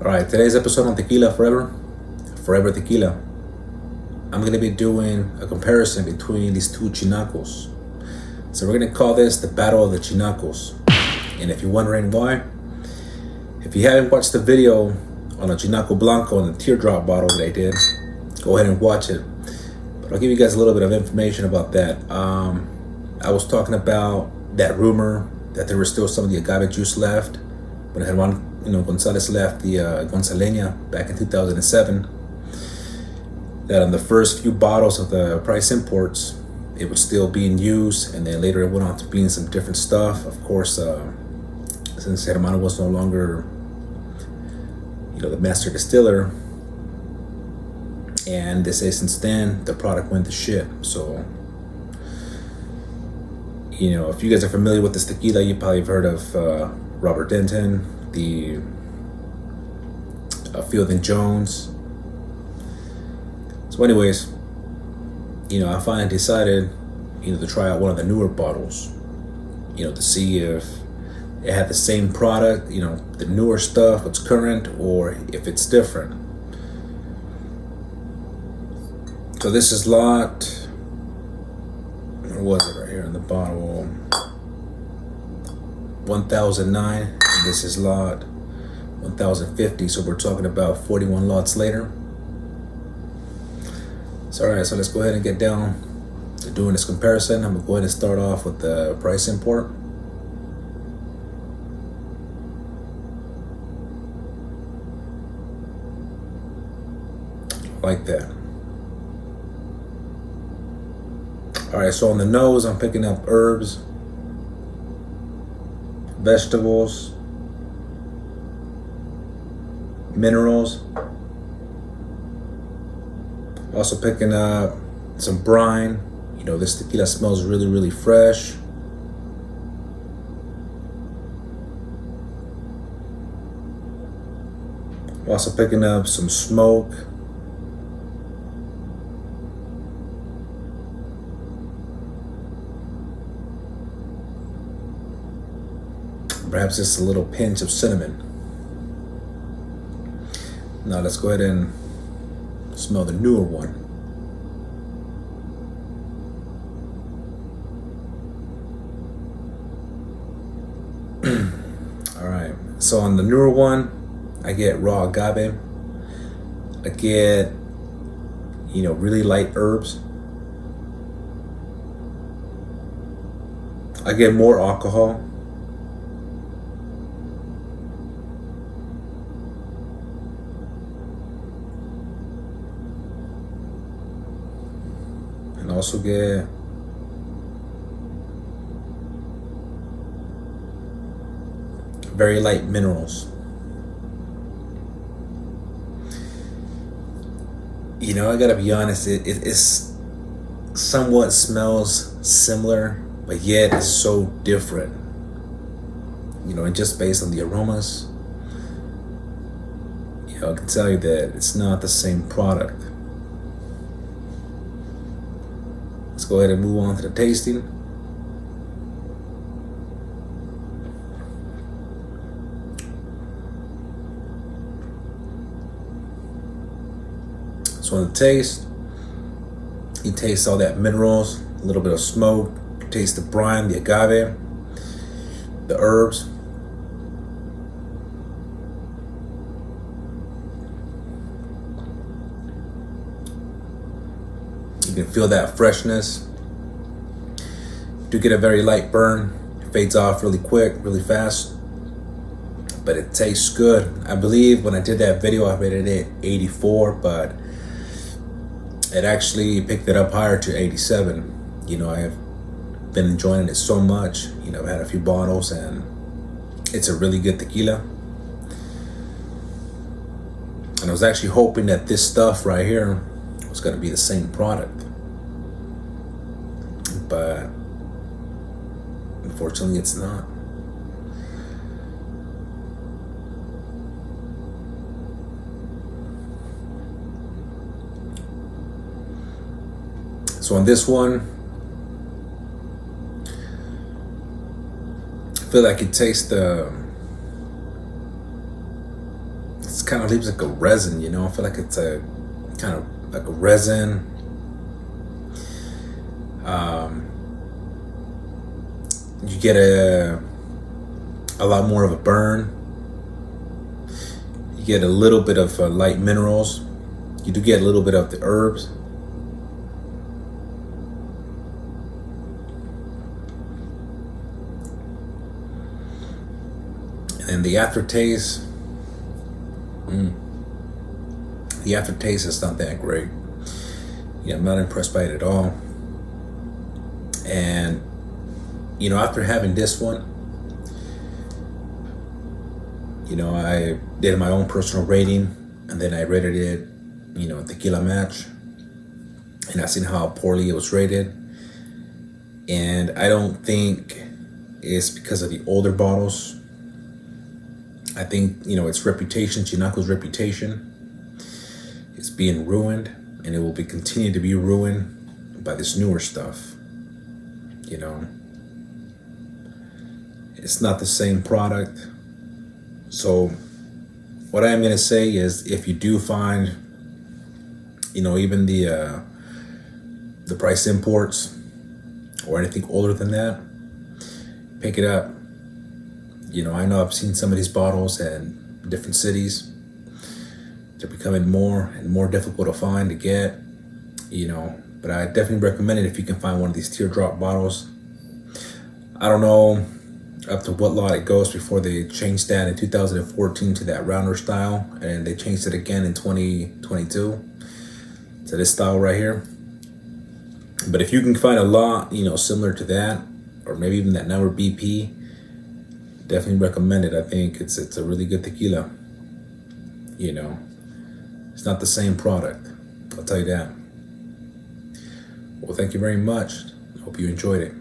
Alright, today's episode on Tequila Forever Tequila. I'm going to be doing a comparison between these two Chinacos. So we're going to call this the Battle of the Chinacos. And if you're wondering why, if you haven't watched the video on a Chinaco Blanco and the teardrop bottle that I did, go ahead and watch it. But I'll give you guys a little bit of information about that. I was talking about that rumor that there was still some of the agave juice left when Juan Gonzalez left the Gonzaleña back in 2007. That on the first few bottles of the price imports, it was still being used, and then later it went on to being some different stuff. Of course, since Hermano was no longer, the master distiller, and they say since then the product went to shit. So, if you guys are familiar with this tequila, you probably have heard of Robert Denton, the Field and Jones. So anyways, I finally decided, to try out one of the newer bottles, to see if it had the same product, the newer stuff, what's current, or if it's different. So this is lot, where was it right here in the bottle? 1009, and this is lot 1050, so we're talking about 41 lots later. So alright, so let's go ahead and get down to doing this comparison. I'm gonna go ahead and start off with the price import. Like that. Alright, so on the nose I'm picking up herbs, vegetables, minerals. Also picking up some brine. This tequila smells really, really fresh. Also picking up some smoke. Perhaps just a little pinch of cinnamon. Now let's go ahead and smell the newer one. Alright, so on the newer one, I get raw agave. I get, really light herbs. I get more alcohol. And also get very light minerals. I gotta be honest, it's somewhat smells similar, but yet it's so different. And just based on the aromas, I can tell you that it's not the same product. Let's go ahead and move on to the tasting. So on the taste, you taste all that minerals, a little bit of smoke, you taste the brine, the agave, the herbs. You can feel that freshness. You do get a very light burn. It fades off really quick, really fast, but it tastes good. I believe when I did that video, I rated it 84, but it actually picked it up higher to 87. I have been enjoying it so much. I've had a few bottles, and it's a really good tequila. And I was actually hoping that this stuff right here was going to be the same product, but unfortunately it's not. So on this one, I feel like it tastes the It's kind of leaves like a resin, you know. I feel like it's a kind of like a resin. You get a lot more of a burn. You get a little bit of light minerals. You do get a little bit of the herbs. And the aftertaste, the aftertaste is not that great. Yeah, I'm not impressed by it at all. And you know, after having this one, you know, I did my own personal rating, and then I rated it, you know, tequila match, and I seen how poorly it was rated. And I don't think it's because of the older bottles. I think, you know, its reputation, Chinaco's reputation, is being ruined, and it will be continue to be ruined by this newer stuff. You know, it's not the same product. So what I am going to say is, if you do find, you know, even the price imports or anything older than that, pick it up. You know, I know I've seen some of these bottles in different cities. They're becoming more and more difficult to find, to get, you know, but I definitely recommend it if you can find one of these teardrop bottles. I don't know up to what lot it goes before they changed that in 2014 to that rounder style, and they changed it again in 2022 to this style right here. But if you can find a lot, you know, similar to that, or maybe even that number BP, definitely recommend it. I think it's a really good tequila. You know, it's not the same product, I'll tell you that. Well, thank you very much. Hope you enjoyed it.